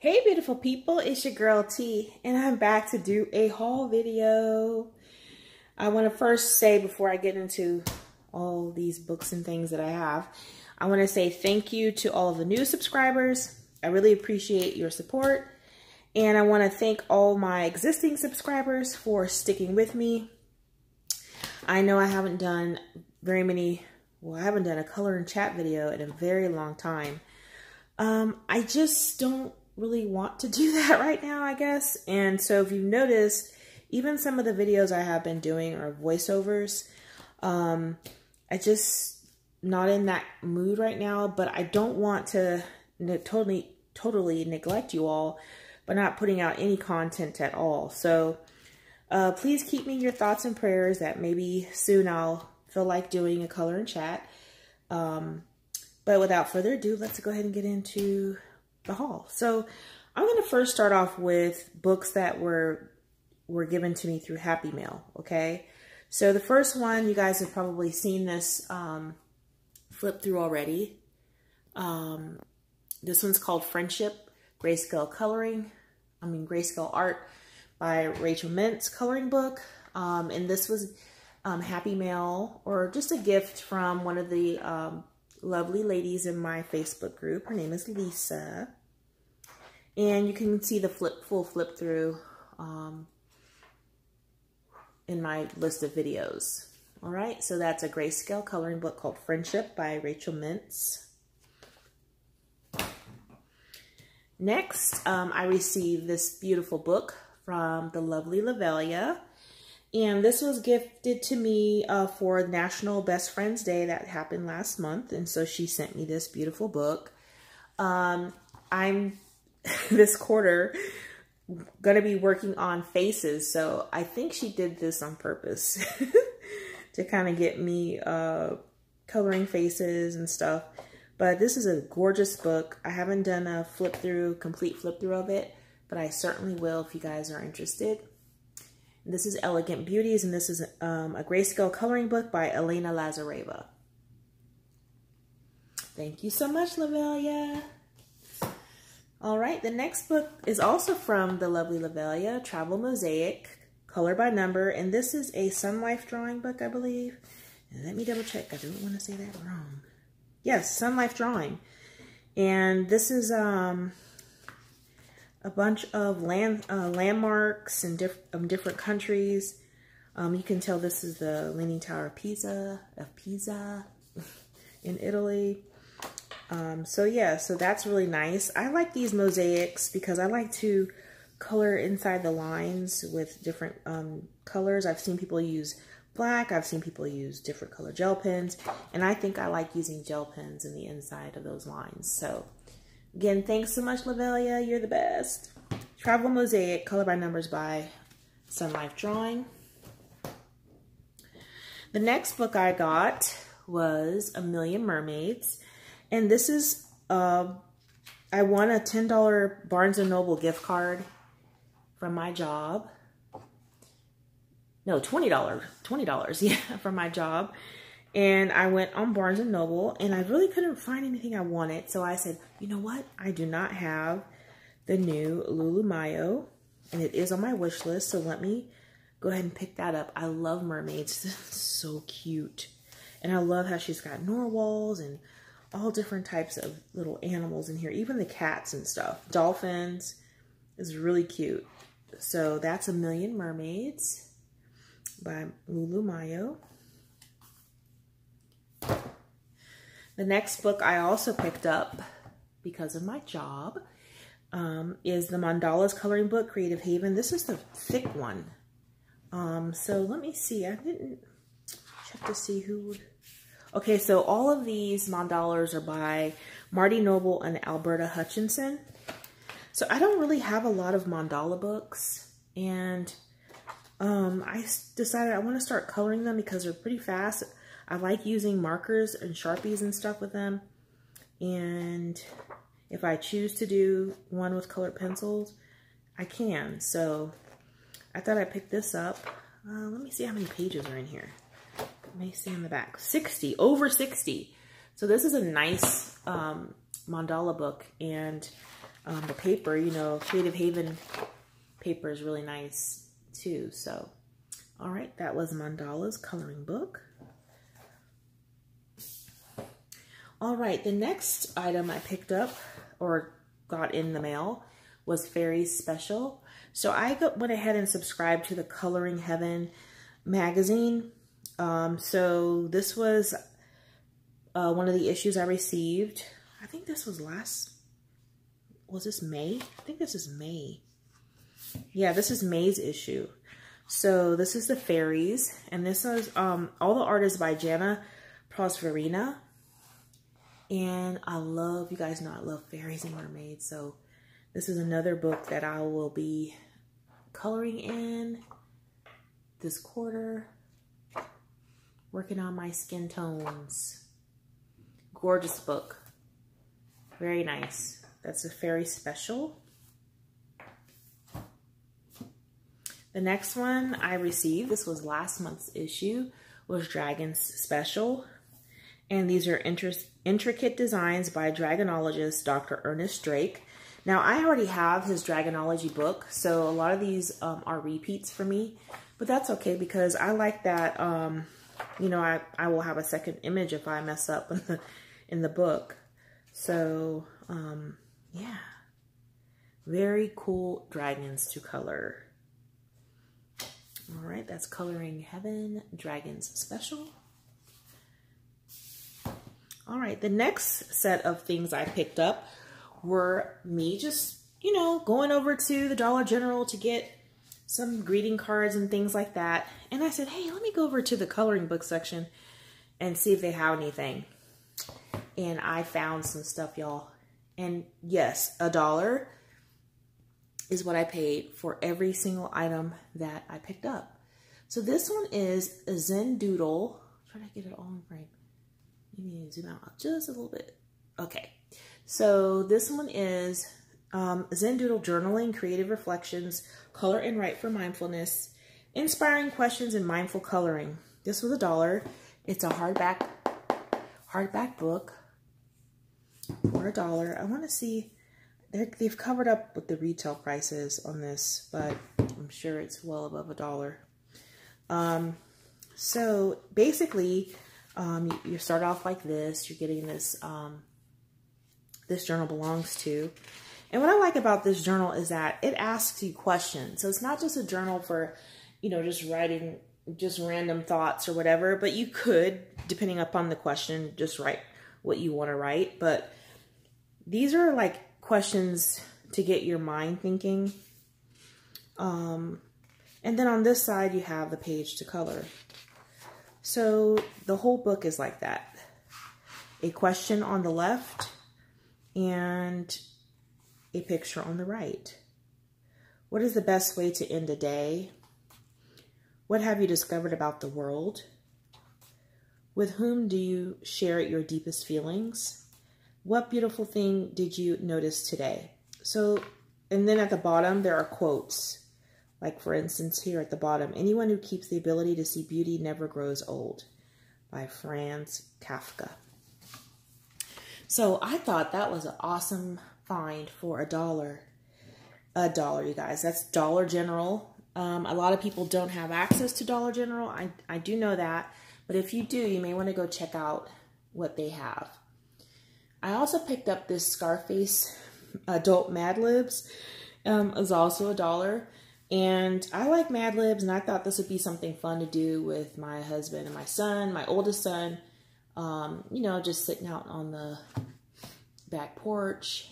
Hey beautiful people, it's your girl T, and I'm back to do a haul video. I want to first say, before I get into all these books and things that I have, I want to say thank you to all of the new subscribers. I really appreciate your support. And I want to thank all my existing subscribers for sticking with me. I know I haven't done very many, well, I haven't done a color and chat video in a very long time. I just don't really want to do that right now, I guess. And so if you've noticed, even some of the videos I have been doing are voiceovers. I just not in that mood right now, but I don't want to totally neglect you all by not putting out any content at all. So please keep me in your thoughts and prayers that maybe soon I'll feel like doing a color and chat. But without further ado, let's go ahead and get into the haul. So I'm going to first start off with books that were given to me through Happy Mail, okay? So the first one, you guys have probably seen this flip through already. This one's called Friendship, Grayscale Art by Rachel Mintz coloring book. And this was Happy Mail, or just a gift from one of the lovely ladies in my Facebook group. Her name is Lisa. And you can see the full flip through in my list of videos. All right, so that's a grayscale coloring book called Friendship by Rachel Mintz. Next, I received this beautiful book from the lovely Lavelia. And this was gifted to me for National Best Friends Day that happened last month. And so she sent me this beautiful book. I'm this quarter going to be working on faces. So I think she did this on purpose to kind of get me coloring faces and stuff. But this is a gorgeous book. I haven't done a complete flip through of it, but I certainly will if you guys are interested. This is Elegant Beauties, and this is a grayscale coloring book by Elena Lazareva. Thank you so much, Lavelia. All right, the next book is also from the lovely Lavelia, Travel Mosaic, color by number, and this is a Sun Life drawing book, I believe. And let me double check. I don't want to say that wrong. Yes, Sun Life drawing, and this is a bunch of landmarks in different countries. You can tell this is the Leaning Tower of Pisa in Italy. So yeah, so that's really nice. I like these mosaics because I like to color inside the lines with different colors. I've seen people use black. I've seen people use different color gel pens. And I think I like using gel pens in the inside of those lines. So again, thanks so much, Lavelia. You're the best. Travel Mosaic, color by numbers by Sun Life Drawing. The next book I got was A Million Mermaids. And this is, I won a $10 Barnes & Noble gift card from my job. No, $20, yeah, from my job. And I went on Barnes & Noble, and I really couldn't find anything I wanted. So I said, you know what? I do not have the new Lulu Mayo, and it is on my wish list. So let me go ahead and pick that up. I love mermaids. This is so cute. And I love how she's got narwhals and all different types of little animals in here. Even the cats and stuff. Dolphins is really cute. So that's A Million Mermaids by Lulu Mayo. The next book I also picked up because of my job is the Mandalas coloring book, Creative Haven. This is the thick one. So let me see. I didn't check to see who would... Okay, so all of these mandalas are by Marty Noble and Alberta Hutchinson. So I don't really have a lot of mandala books. And I decided I want to start coloring them because they're pretty fast. I like using markers and Sharpies and stuff with them. And if I choose to do one with colored pencils, I can. So I thought I'd pick this up. Let me see how many pages are in here. Let me see in the back. 60, over 60. So this is a nice mandala book. And The paper, you know, Creative Haven paper is really nice too. So, all right, that was Mandala's coloring book. All right, the next item I picked up or got in the mail was Fairies Special. So I went ahead and subscribed to the Coloring Heaven magazine. So this was one of the issues I received. I think this was was this May? I think this is May. Yeah, this is May's issue. So this is the Fairies, and this is all the art is by Jana Prosperina. And I love, you guys know I love fairies and mermaids, so this is another book that I will be coloring in this quarter, working on my skin tones. Gorgeous book. Very nice. That's a Fairy Special. The next one I received, this was last month's issue, was Dragons Special. And these are intricate designs by dragonologist Dr. Ernest Drake. Now, I already have his dragonology book, so a lot of these are repeats for me. But that's okay because I like that, you know, I will have a second image if I mess up in the book. So, yeah. Very cool dragons to color. All right, that's Coloring Heaven, Dragons Special. All right, the next set of things I picked up were me just, you know, going over to the Dollar General to get some greeting cards and things like that. And I said, hey, let me go over to the coloring book section and see if they have anything. And I found some stuff, y'all. And yes, $1 is what I paid for every single item that I picked up. So this one is a Zen Doodle. Try to get it all in frame. Maybe zoom out just a little bit. Okay, so this one is Zen Doodle Journaling, Creative Reflections, Color and Write for Mindfulness, Inspiring Questions and Mindful Coloring. This was $1. It's a hardback book for $1. I want to see, they've covered up with the retail prices on this, but I'm sure it's well above $1. So basically, you start off like this. You're getting this, this journal belongs to. And what I like about this journal is that it asks you questions. So it's not just a journal for, you know, just writing just random thoughts or whatever, but you could, depending upon the question, just write what you want to write. But these are like questions to get your mind thinking. And then on this side, you have the page to color. So the whole book is like that. A question on the left and a picture on the right. What is the best way to end a day? What have you discovered about the world? With whom do you share your deepest feelings? What beautiful thing did you notice today? So, and then at the bottom, there are quotes. Like, for instance, here at the bottom, anyone who keeps the ability to see beauty never grows old, by Franz Kafka. So I thought that was an awesome find for $1. $1, you guys. That's Dollar General. A lot of people don't have access to Dollar General. I do know that. But if you do, you may want to go check out what they have. I also picked up this Scarface Adult Mad Libs. It's also $1. And I like Mad Libs, and I thought this would be something fun to do with my husband and my son, my oldest son. You know, just sitting out on the back porch,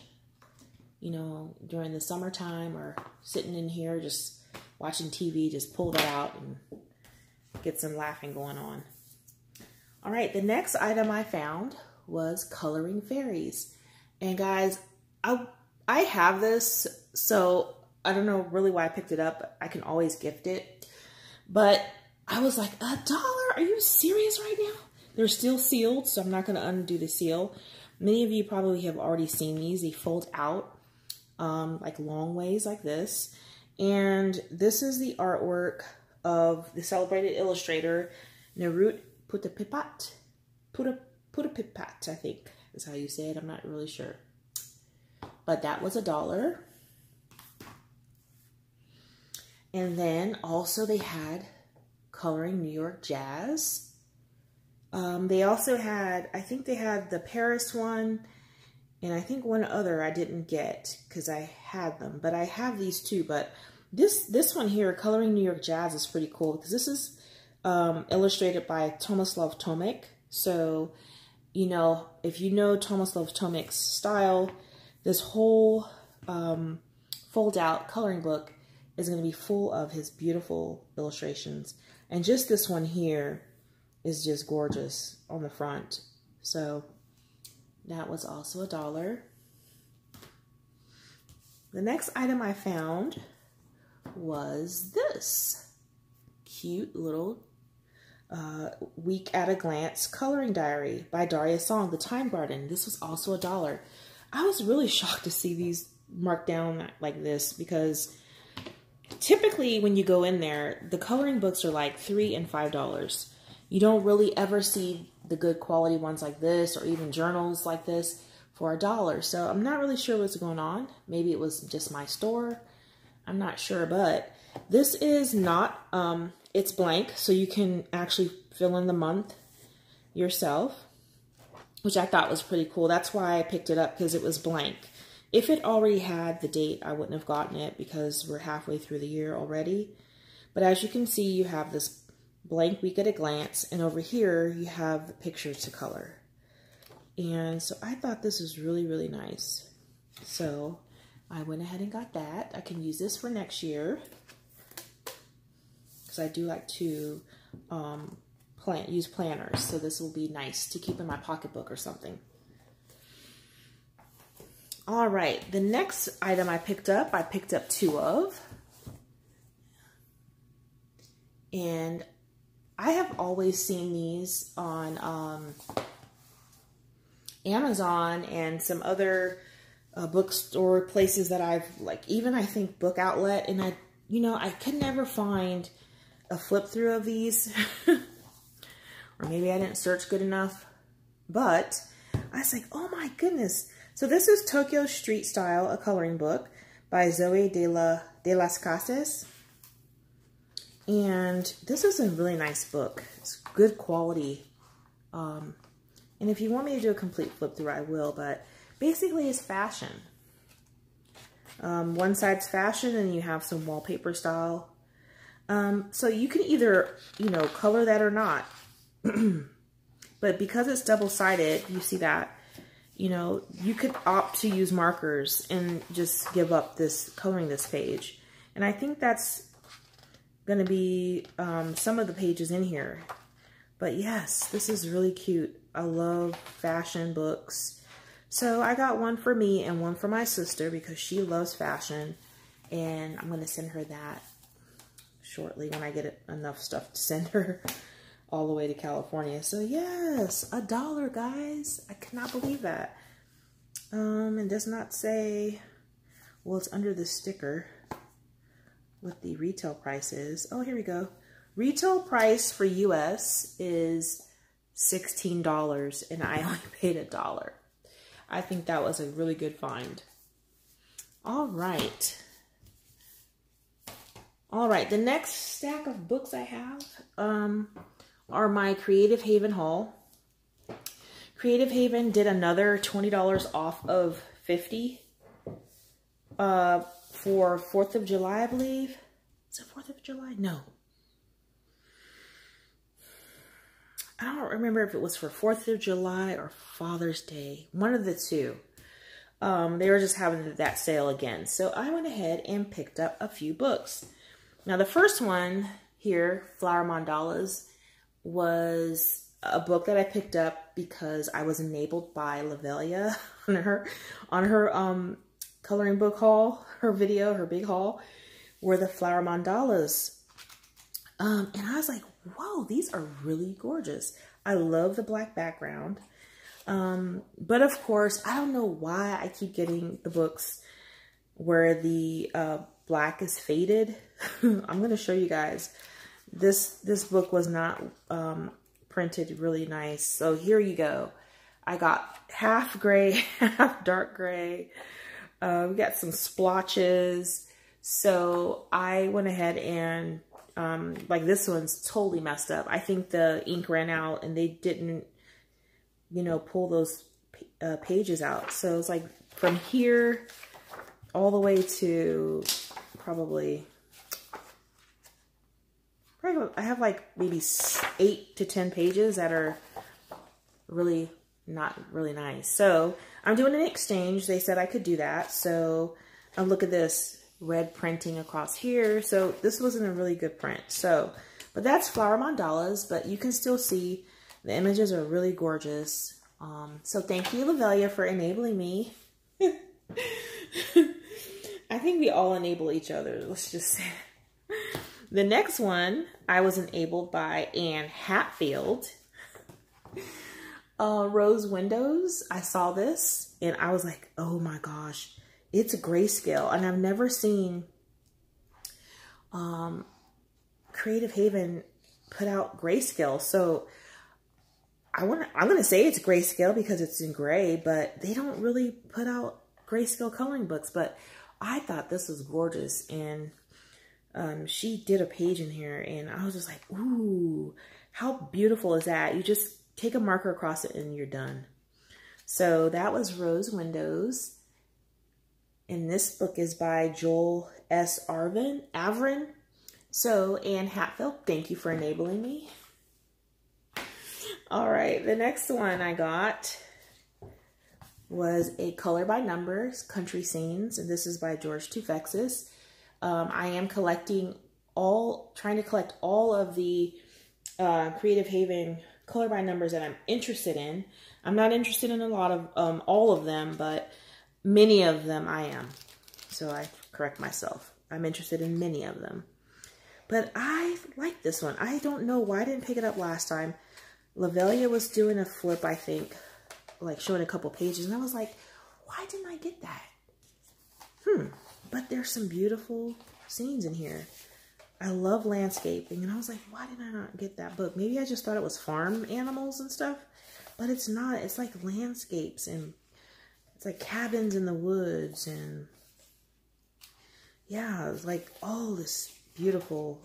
you know, during the summertime, or sitting in here just watching TV, just pull that out and get some laughing going on. All right, the next item I found was Coloring Fairies. And guys, I have this, so I don't know really why I picked it up. I can always gift it. But I was like, $1? Are you serious right now? They're still sealed, so I'm not going to undo the seal. Many of you probably have already seen these. They fold out like long ways like this. And this is the artwork of the celebrated illustrator, Nerut Putapipat, I think is how you say it. I'm not really sure. but that was $1. And then also they had Coloring New York Jazz. They also had, I think they had the Paris one, and I think one other I didn't get because I had them, but I have these two. But this one here, Coloring New York Jazz, is pretty cool because this is illustrated by Tomislav Tomic. So, you know, if you know Tomislav Tomic's style, this whole fold out coloring book is going to be full of his beautiful illustrations. And just this one here is just gorgeous on the front. So that was also $1. The next item I found was this cute little Week at a Glance coloring diary by Daria Song, The Time Garden. This was also $1. I was really shocked to see these marked down like this because typically when you go in there, the coloring books are like $3 and $5. You don't really ever see the good quality ones like this or even journals like this for $1. So I'm not really sure what's going on. Maybe it was just my store. I'm not sure, but this is not, it's blank. So you can actually fill in the month yourself, which I thought was pretty cool. That's why I picked it up, because it was blank. If it already had the date, I wouldn't have gotten it because we're halfway through the year already. But as you can see, you have this blank Week at a Glance, and over here you have the picture to color. And so I thought this was really, really nice. So I went ahead and got that. I can use this for next year because I do like to use planners. So this will be nice to keep in my pocketbook or something. All right, the next item I picked up two of. And I have always seen these on Amazon and some other bookstore places that I've, like, even I think Book Outlet, and I could never find a flip through of these. Or maybe I didn't search good enough, but I was like, oh my goodness. So this is Tokyo Street Style, a coloring book by Zoe de las Casas. And this is a really nice book. It's good quality. And if you want me to do a complete flip through, I will, but basically it's fashion. One side's fashion and you have some wallpaper style. So you can either, color that or not. But because it's double-sided, you see that, you could opt to use markers and just give up coloring this page. And I think that's going to be some of the pages in here. But yes, this is really cute. I love fashion books. So I got one for me and one for my sister because she loves fashion. And I'm going to send her that shortly when I get enough stuff to send her all the way to California. So yes, $1, guys. I cannot believe that. It does not say, well, it's under the sticker what the retail price is. Oh, here we go. Retail price for US is $16 and I only paid $1. I think that was a really good find. All right. All right, the next stack of books I have are my Creative Haven haul. Creative Haven did another $20 off of $50 for 4th of July, I believe. Is it 4th of July? No. I don't remember if it was for 4th of July or Father's Day. One of the two. They were just having that sale again. So I went ahead and picked up a few books. Now the first one here, Flower Mandalas, was a book that I picked up because I was enabled by Lavelia on her coloring book haul, her video, her big haul, were the Flower Mandalas. And I was like, whoa, these are really gorgeous. I love the black background. But of course, I don't know why I keep getting the books where the black is faded. I'm going to show you guys. This book was not printed really nice. So here you go. I got half gray, half dark gray. We got some splotches. So I went ahead and like this one's totally messed up. I think the ink ran out and they didn't, you know, pull those pages out. So it's like from here all the way to probably I have like maybe 8 to 10 pages that are really not really nice. So I'm doing an exchange. They said I could do that. So look at this red printing across here. So this wasn't a really good print. So, but that's flower mandalas, but you can still see the images are really gorgeous. So thank you, Lavelia, for enabling me. I think we all enable each other. Let's just say. The next one, I was enabled by Anne Hatfield. Rose Windows. I saw this and I was like, oh my gosh, it's a grayscale. And I've never seen Creative Haven put out grayscale. So I'm going to say it's grayscale because it's in gray, but they don't really put out grayscale coloring books. But I thought this was gorgeous. And she did a page in here and I was just like, ooh, how beautiful is that? You just take a marker across it and you're done. So that was Rose Windows. And this book is by Joel S. Avrin. So Anne Hatfield, thank you for enabling me. All right, the next one I got was a Color by Numbers, Country Scenes. And this is by George Tufexis. I am trying to collect all of the Creative Haven Color by Numbers that I'm interested in. I'm not interested in a lot of, all of them, but many of them I am. So I correct myself. I'm interested in many of them. But I like this one. I don't know why I didn't pick it up last time. Lavelia was doing a flip, I think, like showing a couple pages. And I was like, why didn't I get that? But there's some beautiful scenes in here. I love landscaping. And I was like, why did I not get that book? Maybe I just thought it was farm animals and stuff. But it's not. It's like landscapes and it's like cabins in the woods. And yeah, it's like all this beautiful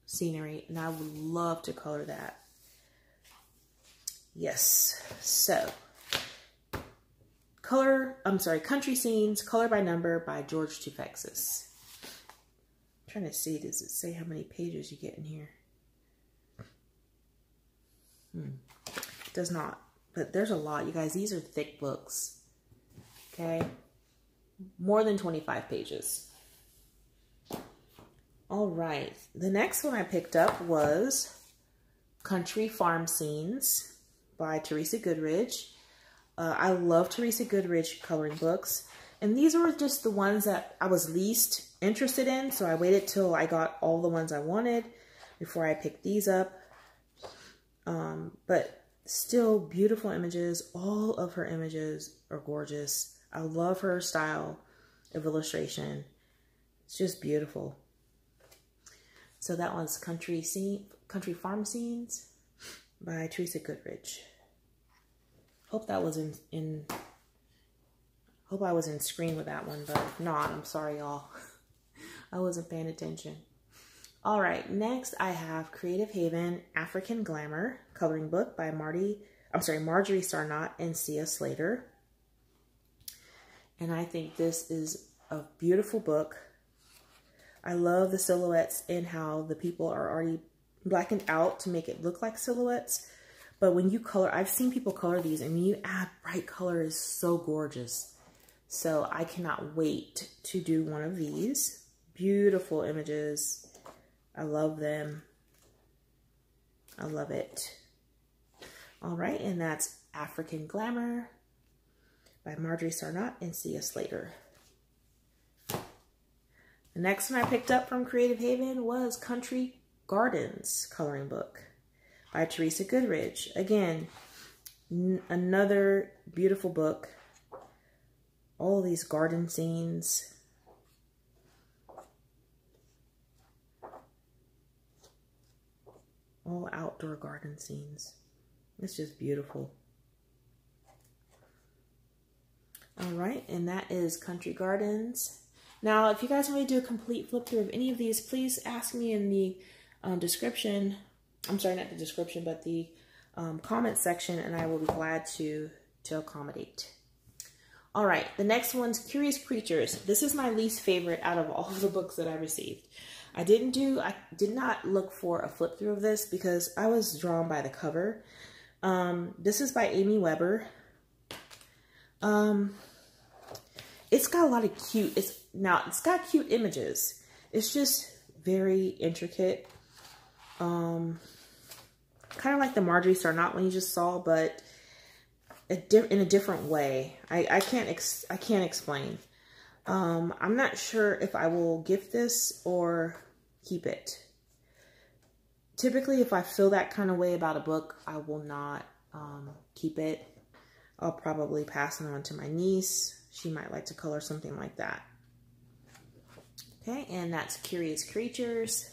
scenery. And I would love to color that. Yes. So, Country Scenes, Color by Number by George Tufexis. I'm trying to see, does it say how many pages you get in here? It does not, but there's a lot, you guys. These are thick books, okay? More than 25 pages. All right, the next one I picked up was Country Farm Scenes by Teresa Goodridge. I love Teresa Goodridge coloring books. And these were just the ones that I was least interested in. So I waited till I got all the ones I wanted before I picked these up. But still beautiful images. All of her images are gorgeous. I love her style of illustration. It's just beautiful. So that was Country Farm Scenes by Teresa Goodridge. Hope that was hope I was in screen with that one, but if not, I'm sorry, y'all. I wasn't paying attention. All right, next I have Creative Haven African Glamour coloring book by Marjorie Sarnott and Sia Slater. And I think this is a beautiful book. I love the silhouettes and how the people are already blackened out to make it look like silhouettes. But when you color, I've seen people color these, and when you add bright color, it's so gorgeous. So I cannot wait to do one of these. Beautiful images. I love them. I love it. All right, and that's African Glamour by Marjorie Sarnott and Sia Slater. The next one I picked up from Creative Haven was Country Gardens coloring book by Teresa Goodridge. Again, another beautiful book. All these garden scenes. All outdoor garden scenes. It's just beautiful. All right, and that is Country Gardens. Now, if you guys want me to do a complete flip through of any of these, please ask me in the description. I'm sorry, not the description, but the comment section, and I will be glad to accommodate. All right, the next one's Curious Creatures. This is my least favorite out of all of the books that I received. I did not look for a flip through of this because I was drawn by the cover. This is by Amy Weber. It's got a lot of cute, it's got cute images. It's just very intricate. Kind of like the Marjorie Star Knot one you just saw, but in a different way. I can't explain. I'm not sure if I will gift this or keep it. Typically, if I feel that kind of way about a book, I will not keep it. I'll probably pass it on to my niece. She might like to color something like that. Okay, and that's Curious Creatures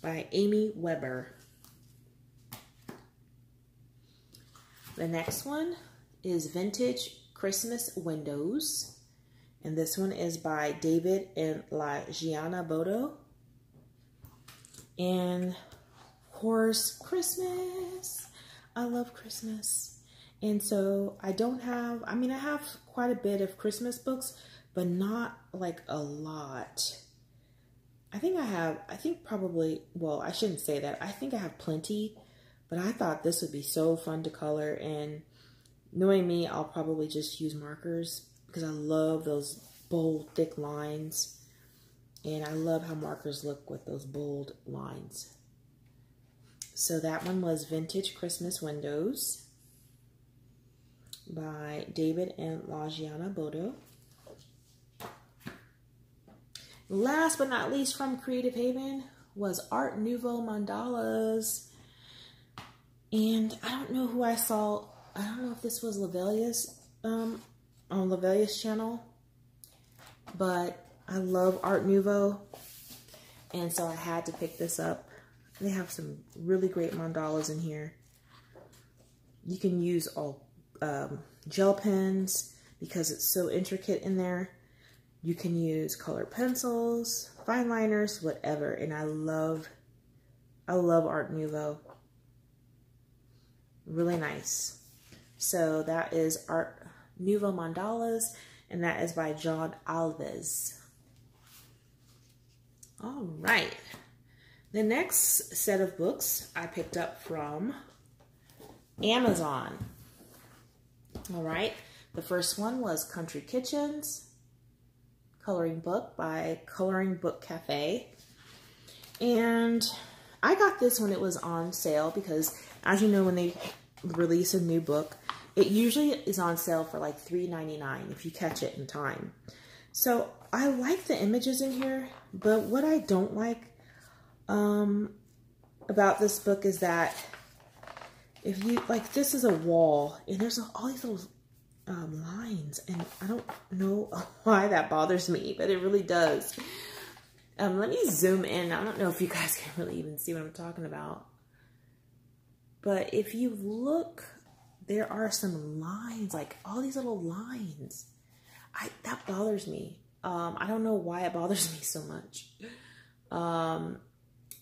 by Amy Weber. The next one is Vintage Christmas Windows. And this one is by David and Gianna Bodo. And of course, Christmas. I love Christmas. And so I have quite a bit of Christmas books, but not like a lot. I think I shouldn't say that. I think I have plenty, but I thought this would be so fun to color, and knowing me, I'll probably just use markers because I love those bold, thick lines, and I love how markers look with those bold lines. So that one was Vintage Christmas Windows by David and Gianna Bodo. Last but not least from Creative Haven was Art Nouveau Mandalas. And I don't know who I saw. I don't know if this was Lavelia's on Lavelia's channel, but I love Art Nouveau, and so I had to pick this up. They have some really great mandalas in here. You can use all gel pens because it's so intricate in there. You can use colored pencils, fine liners, whatever. And I love Art Nouveau. Really nice. So that is Art Nouveau Mandalas, and that is by John Alves. All right. The next set of books I picked up from Amazon. All right. The first one was Country Kitchens coloring book by Coloring Book Cafe. And I got this when it was on sale because, as you know, when they release a new book, it usually is on sale for like $3.99 if you catch it in time. So I like the images in here, but what I don't like about this book is that if you, like, this is a wall and there's all these little lines, and I don't know why that bothers me, but it really does. Let me zoom in. I don't know if you guys can really even see what I'm talking about, but if you look, there are some lines, like all these little lines. That bothers me. I don't know why it bothers me so much.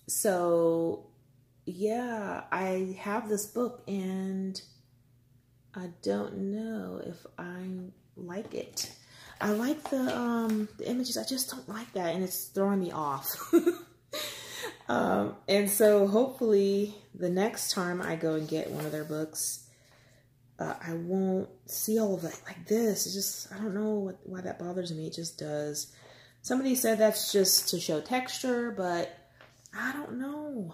So yeah, I have this book and I don't know if I like it. I like the images. I just don't like that, and it's throwing me off. And so hopefully the next time I go and get one of their books, I won't see all of that like this. It's just, I don't know why that bothers me. It just does. Somebody said that's just to show texture, but I don't know.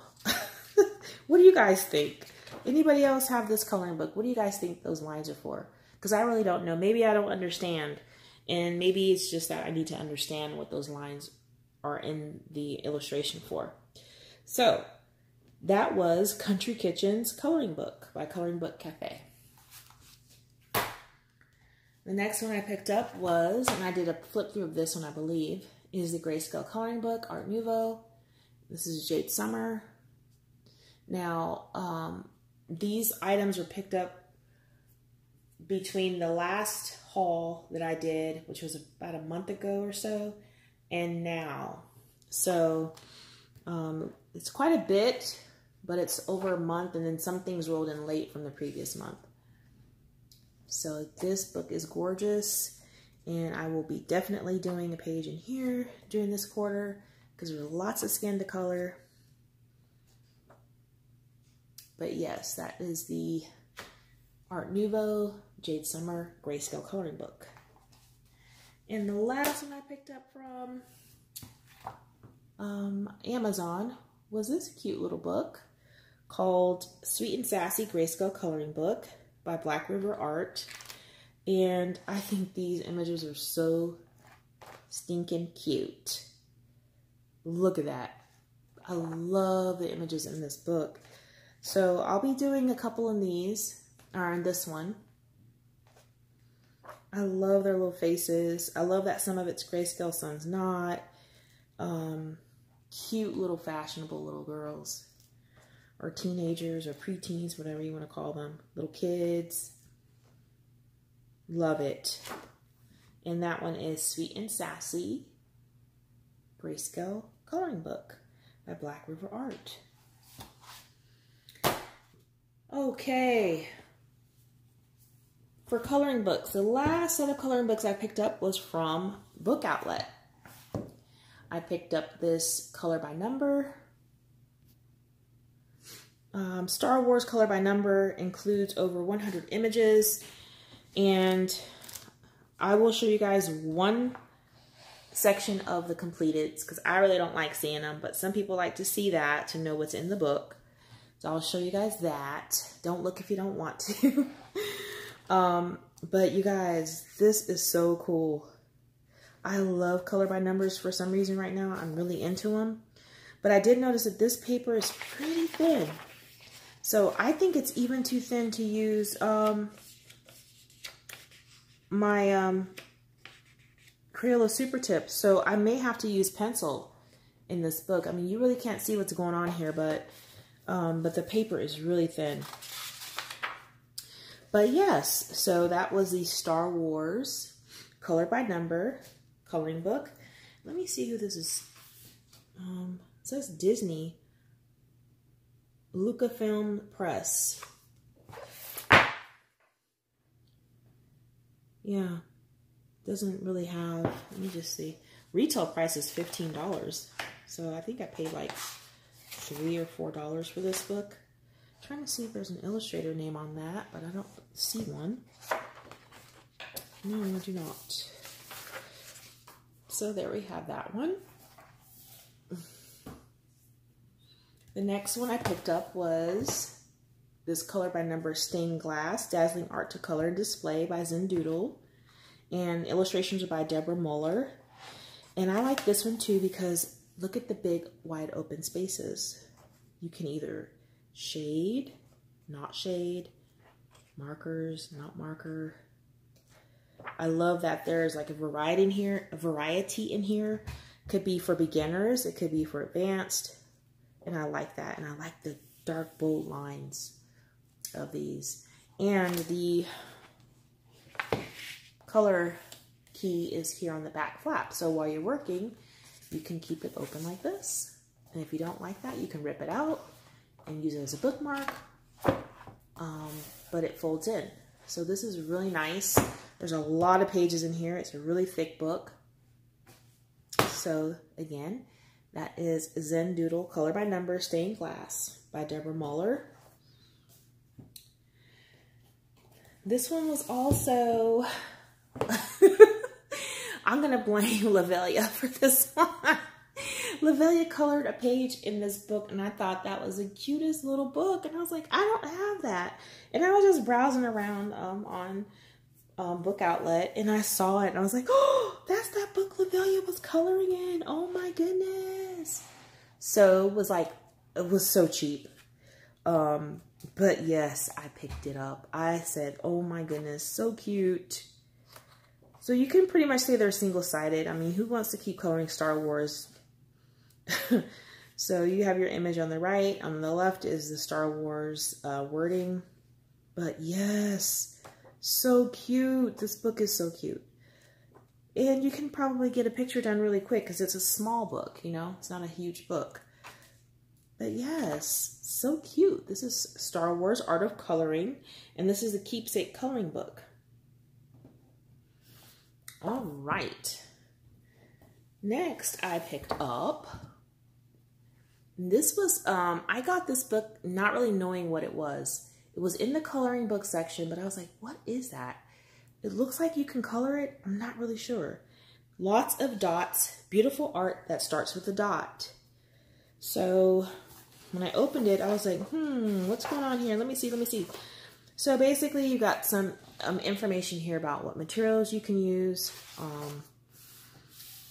What do you guys think? Anybody else have this coloring book? What do you guys think those lines are for? Because I really don't know. Maybe I don't understand. And maybe it's just that I need to understand what those lines are in the illustration for. So that was Country Kitchen's coloring book by Coloring Book Cafe. The next one I picked up was, and I did a flip through of this one, I believe, is the Grayscale coloring book, Art Nouveau. This is Jade Summer. Now, these items were picked up between the last haul that I did, which was about a month ago or so, and now. So it's quite a bit, but it's over a month, and then some things rolled in late from the previous month. So this book is gorgeous, and I will be definitely doing a page in here during this quarter because there's lots of skin to color. But yes, that is the Art Nouveau Jade Summer Grayscale coloring book. And the last one I picked up from Amazon was this cute little book called Sweet and Sassy Grayscale Coloring Book by Black River Art. And I think these images are so stinking cute. Look at that. I love the images in this book. So I'll be doing a couple of these, or in this one. I love their little faces. I love that some of it's grayscale, some's not. Cute little fashionable little girls, or teenagers, or preteens, whatever you want to call them. Little kids. Love it. And that one is Sweet and Sassy Grayscale Coloring Book by Black River Art. Okay. For coloring books, the last set of coloring books I picked up was from Book Outlet. I picked up this Color by Number. Star Wars Color by Number includes over 100 images, and I will show you guys one section of the completeds because I really don't like seeing them, but some people like to see that to know what's in the book. So I'll show you guys that. Don't look if you don't want to. But you guys, this is so cool. I love Color by Numbers for some reason right now. I'm really into them. But I did notice that this paper is pretty thin. So I think it's even too thin to use my Crayola Super Tip. So I may have to use pencil in this book. I mean, you really can't see what's going on here, but the paper is really thin. But yes, so that was the Star Wars Color by Number coloring book. Let me see who this is. It says Disney. Lucasfilm Press. Yeah, doesn't really have, let me just see. Retail price is $15. So I think I paid like $3 or $4 for this book. I'm trying to see if there's an illustrator name on that, but I don't see one. No, I do not. So there we have that one. The next one I picked up was this Color by Number Stained Glass Dazzling Art to Color and Display by Zendoodle. And illustrations are by Deborah Muller. And I like this one too because look at the big wide open spaces. You can either shade, not shade, markers, not marker. I love that there's like a variety in here. Could be for beginners, it could be for advanced. And I like that. And I like the dark bold lines of these. And the color key is here on the back flap. So while you're working, you can keep it open like this. And if you don't like that, you can rip it out and use it as a bookmark. But it folds in. So this is really nice. There's a lot of pages in here. It's a really thick book. So again, that is Zendoodle Color by Number Stained Glass by Deborah Muller. This one was also, I'm going to blame Lavelia for this one. Lavelia colored a page in this book, and I thought that was the cutest little book. And I was like, I don't have that. And I was just browsing around on Book Outlet, and I saw it, and I was like, oh, that's that book Lavelia was coloring in. Oh my goodness. So it was like, it was so cheap. But yes, I picked it up. I said, oh my goodness, so cute. So you can pretty much say they're single-sided. I mean, who wants to keep coloring Star Wars? So you have your image on the right. On the left is the Star Wars wording. But yes, So cute. This book is so cute. And you can probably get a picture done really quick because it's a small book, you know, it's not a huge book. But yes, so cute. This is Star Wars Art of Coloring, and this is the Keepsake coloring book. All right. Next, I picked up, this was, I got this book not really knowing what it was. It was in the coloring book section, but I was like, what is that? It looks like you can color it. I'm not really sure. Lots of dots, beautiful art that starts with a dot. So when I opened it, I was like, what's going on here? Let me see. So basically you got some information here about what materials you can use.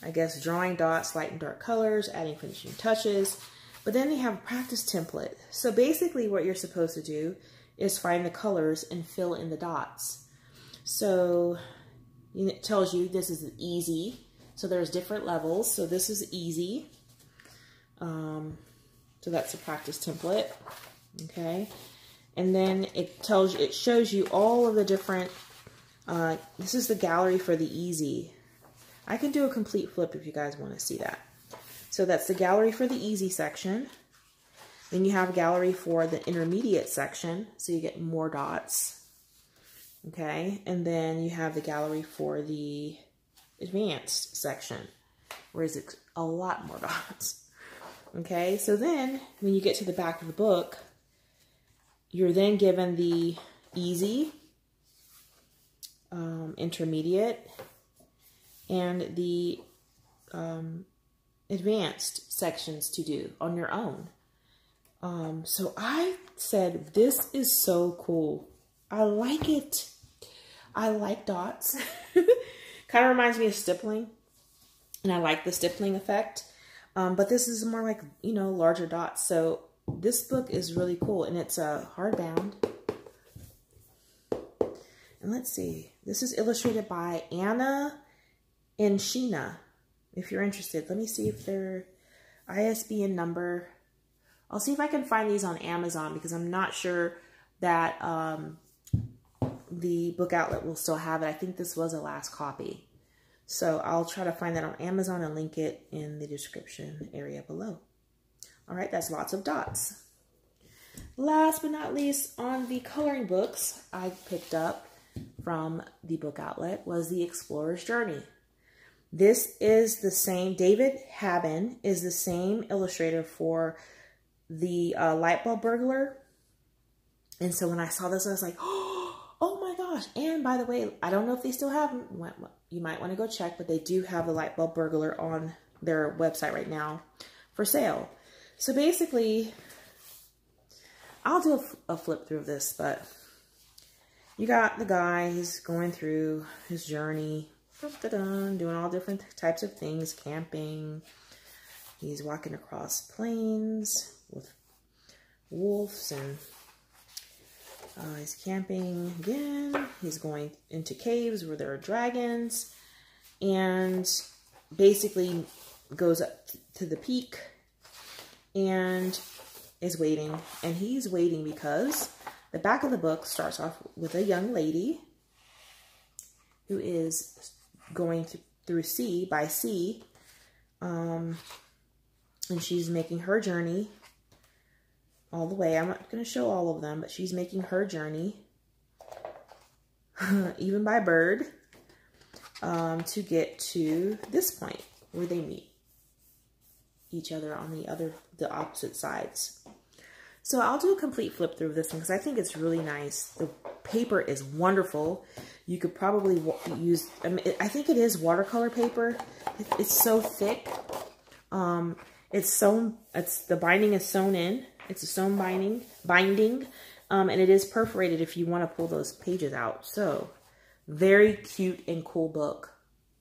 I guess drawing dots, light and dark colors, adding finishing touches. But then they have a practice template. So basically what you're supposed to do is find the colors and fill in the dots. So it tells you this is easy. So there's different levels. So this is easy. So that's the practice template. Okay. And then it shows you all of the different, this is the gallery for the easy. I can do a complete flip if you guys want to see that. So that's the gallery for the easy section. Then you have a gallery for the intermediate section. So you get more dots. Okay, and then you have the gallery for the advanced section, where it's a lot more dots. Okay, so then when you get to the back of the book, you're then given the easy, intermediate, and the advanced sections to do on your own. So I said, this is so cool. I like it. I like dots. Kind of reminds me of stippling. And I like the stippling effect. But this is more like, you know, larger dots. So this book is really cool. And it's hardbound. And let's see. This is illustrated by Anna and Sheena. If you're interested. Let me see if they're ISBN number. I'll see if I can find these on Amazon. Because I'm not sure that the book outlet will still have it. I think this was a last copy. So I'll try to find that on Amazon and link it in the description area below. All right, that's lots of dots. Last but not least, on the coloring books I picked up from the book outlet was The Explorer's Journey. This is the same, David Haben is the same illustrator for the Light Bulb Burglar. And so when I saw this, I was like, oh my gosh. And by the way, I don't know if they still have them. You might want to go check, but they do have the Light Bulb Burglar on their website right now for sale. So basically, I'll do a flip through of this, but you got the guy, he's going through his journey, doing all different types of things, camping. He's walking across plains with wolves and he's camping again. He's going into caves where there are dragons and basically goes up to the peak and is waiting. And he's waiting because the back of the book starts off with a young lady who is going through sea by sea. And she's making her journey all the way. I'm not going to show all of them, but she's making her journey, even by bird, to get to this point where they meet each other on the opposite sides. So I'll do a complete flip through of this one because I think it's really nice. The paper is wonderful. You could probably use, I think it is watercolor paper. It's so thick. It's sewn, the binding is sewn in. It's a sewn binding, and it is perforated if you want to pull those pages out. So, very cute and cool book.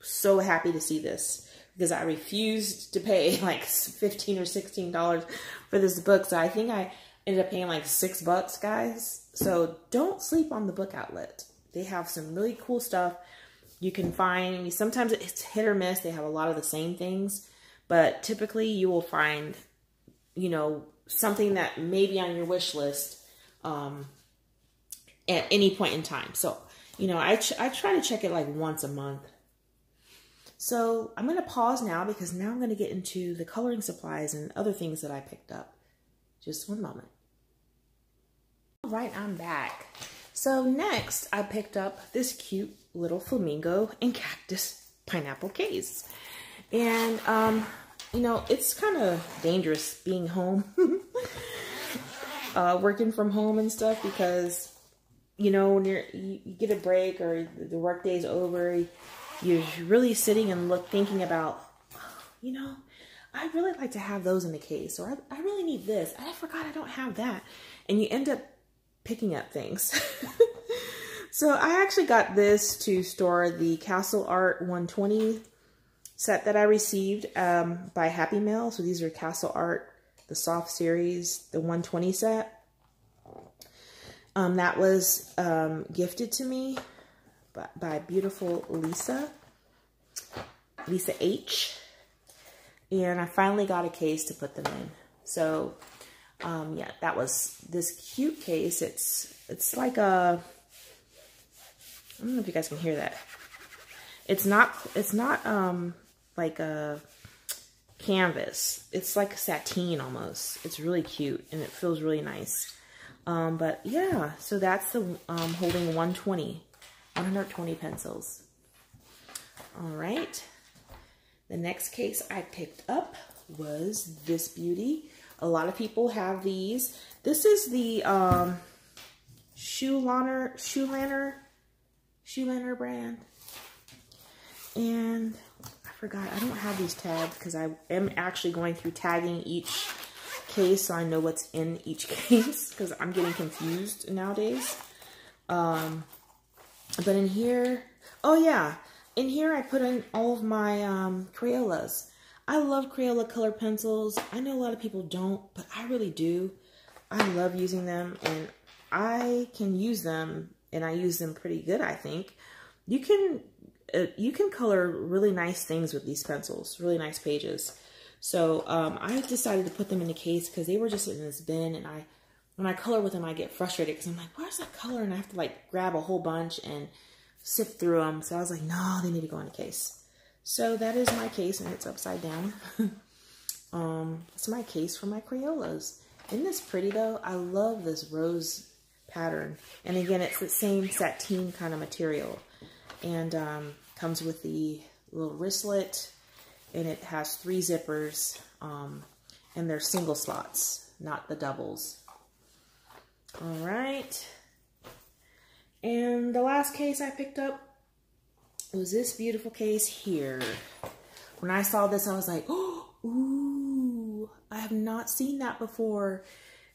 So happy to see this because I refused to pay like $15 or $16 for this book. So I think I ended up paying like $6, guys. So don't sleep on the book outlet. They have some really cool stuff. You can find, sometimes it's hit or miss. They have a lot of the same things, but typically you will find, you know, something that may be on your wish list at any point in time. So You know, I try to check it like once a month. So I'm going to pause now because now I'm going to get into the coloring supplies and other things that I picked up. Just one moment. All right, I'm back. So next I picked up this cute little flamingo and cactus pineapple case. And, you know, it's kind of dangerous being home, working from home and stuff, because, you know, when you get a break or the work day's over, you're really sitting and thinking about, you know, I'd really like to have those in the case, or I really need this. I forgot I don't have that. And you end up picking up things. So I actually got this to store the Castle Art 120 set that I received by Happy Mail. So these are Castle Art, the soft series, the 120 set. That was gifted to me by beautiful Lisa H. And I finally got a case to put them in. So yeah, that was this cute case. It's like a, I don't know if you guys can hear that. It's not like a canvas. It's like a sateen almost. It's really cute and it feels really nice. But yeah, so that's the holding 120 pencils. All right. The next case I picked up was this beauty. A lot of people have these. This is the Shoe Lantern brand. And I forgot, I don't have these tagged because I am actually going through tagging each case so I know what's in each case, because I'm getting confused nowadays. But in here, oh yeah, in here I put in all of my Crayolas. I love Crayola color pencils. I know a lot of people don't, but I really do. I love using them, and I can use them, and I use them pretty good, I think. You can color really nice things with these pencils, really nice pages. So I decided to put them in a case because they were just in this bin, and when I color with them, I get frustrated because I'm like, where's that color? And I have to like grab a whole bunch and sift through them. So I was like, no, they need to go in a case. So that is my case, and it's upside down. It's my case for my Crayolas. Isn't this pretty though? I love this rose pattern. And again, it's the same sateen kind of material. And comes with the little wristlet, and it has 3 zippers, and they're single slots, not the doubles. All right. And the last case I picked up was this beautiful case here. When I saw this, I was like, oh, ooh, I have not seen that before.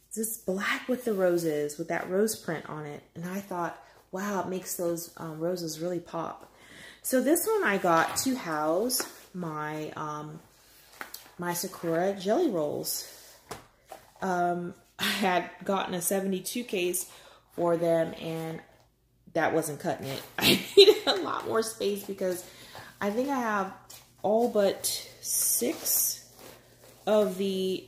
It's black with the roses, with that rose print on it. And I thought, wow, it makes those roses really pop. So this one I got to house my my Sakura jelly rolls. I had gotten a 72 case for them, and that wasn't cutting it. I needed a lot more space because I think I have all but 6 of the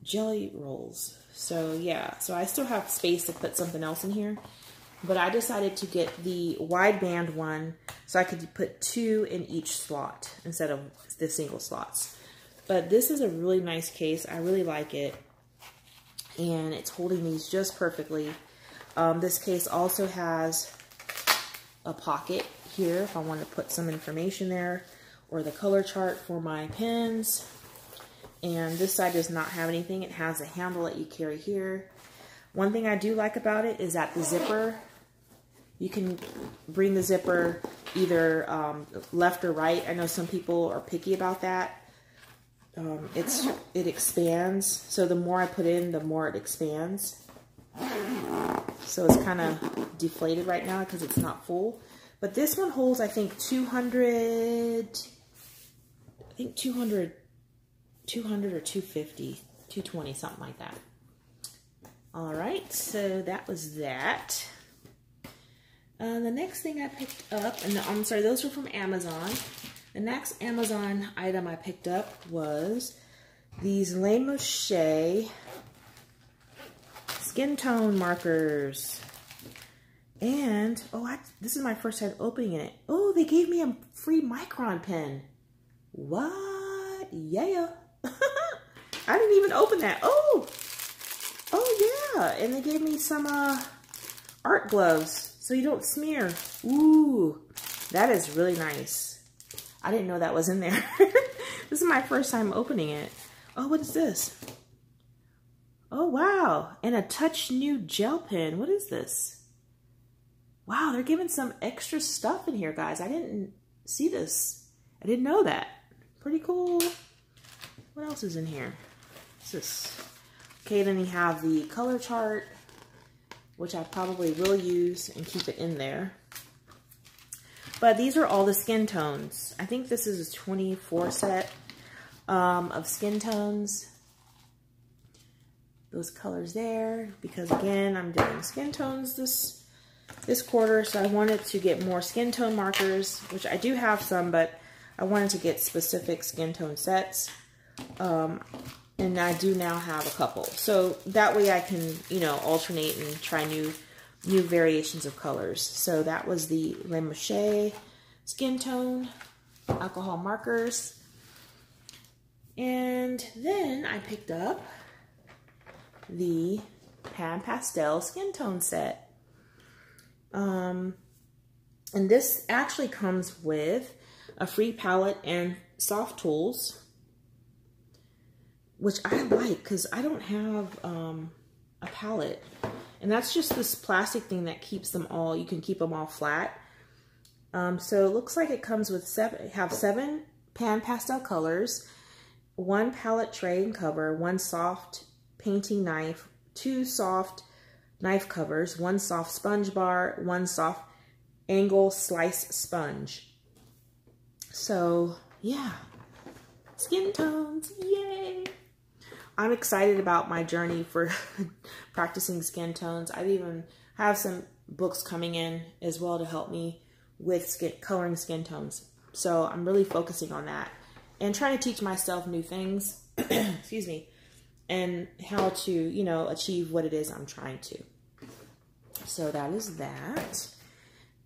jelly rolls. So yeah, so I still have space to put something else in here. But I decided to get the wideband one so I could put 2 in each slot instead of the single slots. But this is a really nice case. I really like it. And it's holding these just perfectly. This case also has a pocket here if I want to put some information there, or the color chart for my pens. And this side does not have anything. It has a handle that you carry here. One thing I do like about it is that the zipper, you can bring the zipper either left or right. I know some people are picky about that. It expands, so the more I put in, the more it expands. So it's kind of deflated right now because it's not full. But this one holds, I think, 200 or 250, 220, something like that. All right, so that was that. The next thing I picked up, and I'm sorry, those were from Amazon. The next Amazon item I picked up was these Le Mouche skin tone markers. And, oh, this is my first time opening it. Oh, they gave me a free Micron pen. What? Yeah. I didn't even open that. Oh yeah. And they gave me some art gloves so you don't smear. Ooh, that is really nice. I didn't know that was in there. This is my first time opening it. Oh, what is this? Oh, wow. And a Touch New gel pen. What is this? Wow, they're giving some extra stuff in here, guys. I didn't see this. I didn't know that. Pretty cool. What else is in here? What's this? Okay, then you have the color chart, which I probably will use and keep it in there. But these are all the skin tones. I think this is a 24 set of skin tones. Those colors there, because again, I'm doing skin tones this quarter, so I wanted to get more skin tone markers, which I do have some, but I wanted to get specific skin tone sets. And I do now have a couple. So that way I can, you know, alternate and try new variations of colors. So that was the Le Mouche skin tone alcohol markers. And then I picked up the Pan Pastel skin tone set. And this actually comes with a free palette and soft tools, which I like because I don't have a palette. And that's just this plastic thing that keeps them all, you can keep them all flat. So it looks like it comes with seven Pan Pastel colors, 1 palette tray and cover, 1 soft painting knife, 2 soft knife covers, 1 soft sponge bar, 1 soft angle slice sponge. So yeah, skin tones, yay! I'm excited about my journey for practicing skin tones. I even have some books coming in as well to help me with coloring skin tones. So I'm really focusing on that and trying to teach myself new things, excuse me, and how to, you know, achieve what it is I'm trying to. So that is that.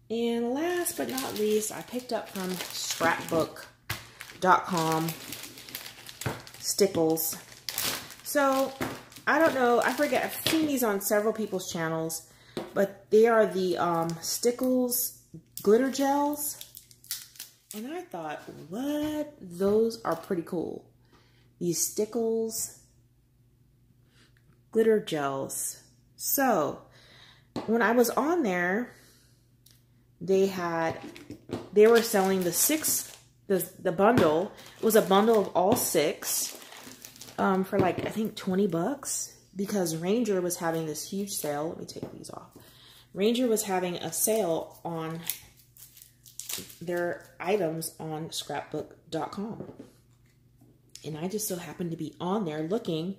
And last but not least, I picked up from scrapbook.com stickles. So I don't know, I forget, I've seen these on several people's channels, but they are the stickles glitter gels. And I thought, what? Those are pretty cool. These stickles glitter gels. So when I was on there, they were selling the bundle. It was a bundle of all 6 for like, I think 20 bucks, because Ranger was having this huge sale. Let me take these off. Ranger was having a sale on their items on scrapbook.com. And I just so happened to be on there looking,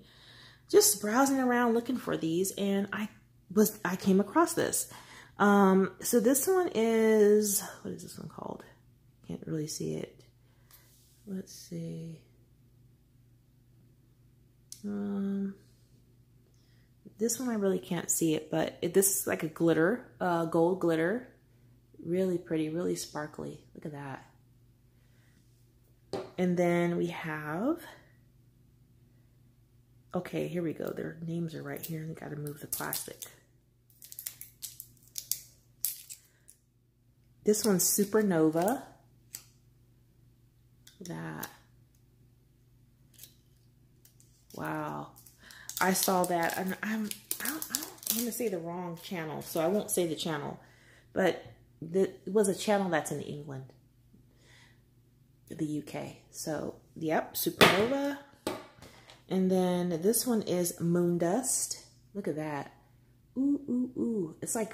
just browsing around looking for these, and I came across this. So this one is, what is this one called? Can't really see it. Let's see. This one I really can't see it, but this is like a glitter, gold glitter. Really pretty, really sparkly. Look at that. And then we have, okay, here we go. Their names are right here, and I gotta move the plastic. This one's Supernova. Look at that. Wow. I saw that, and I don't want to say the wrong channel, so I won't say the channel, but it was a channel that's in England, the UK. So, yep, Supernova. And then this one is Moondust. Look at that. Ooh, ooh, ooh. It's like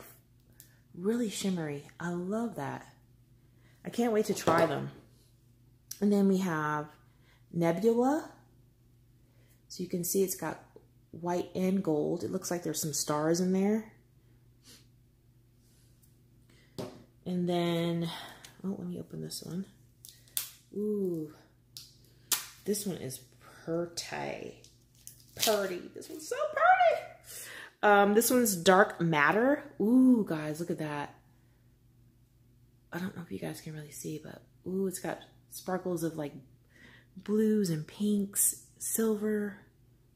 really shimmery. I love that. I can't wait to try them. And then we have Nebula. So you can see it's got white and gold. It looks like there's some stars in there. And then, oh, let me open this one. Ooh, this one is pretty. This one's so pretty. This one's Dark Matter. Ooh, guys, look at that. I don't know if you guys can really see, but ooh, it's got sparkles of like blues and pinks, silver.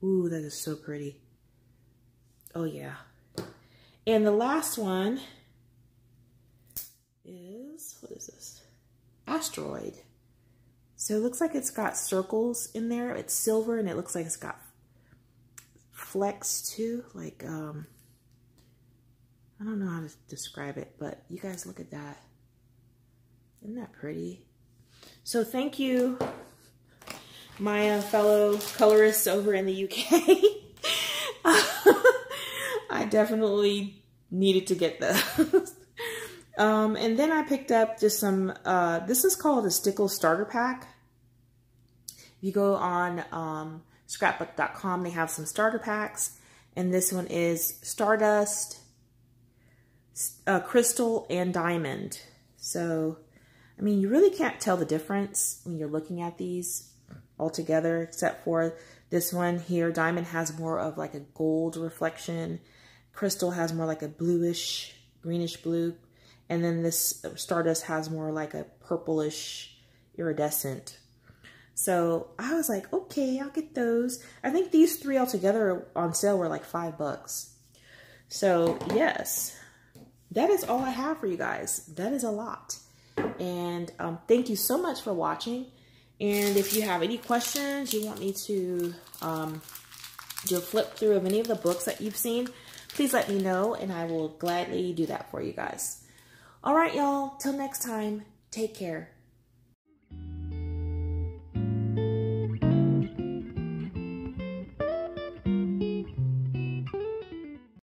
Ooh, that is so pretty. Oh yeah. And the last one is, what is this? Asteroid. So it looks like it's got circles in there. It's silver and it looks like it's got flecks too. Like, I don't know how to describe it, but you guys look at that. Isn't that pretty? So thank you, my fellow colorists over in the UK. I definitely needed to get those. And then I picked up just some, this is called a Stickle Starter Pack. If you go on scrapbook.com, they have some starter packs. And this one is Stardust, Crystal, and Diamond. So, I mean, you really can't tell the difference when you're looking at these all together, except for this one here. Diamond has more of like a gold reflection. Crystal has more like a bluish, greenish blue. And then this Stardust has more like a purplish iridescent. So I was like, okay, I'll get those. I think these three all together on sale were like $5. So yes, that is all I have for you guys. That is a lot. And thank you so much for watching. And if you have any questions, you want me to do a flip through of any of the books that you've seen, please let me know and I will gladly do that for you guys. All right, y'all, till next time, take care.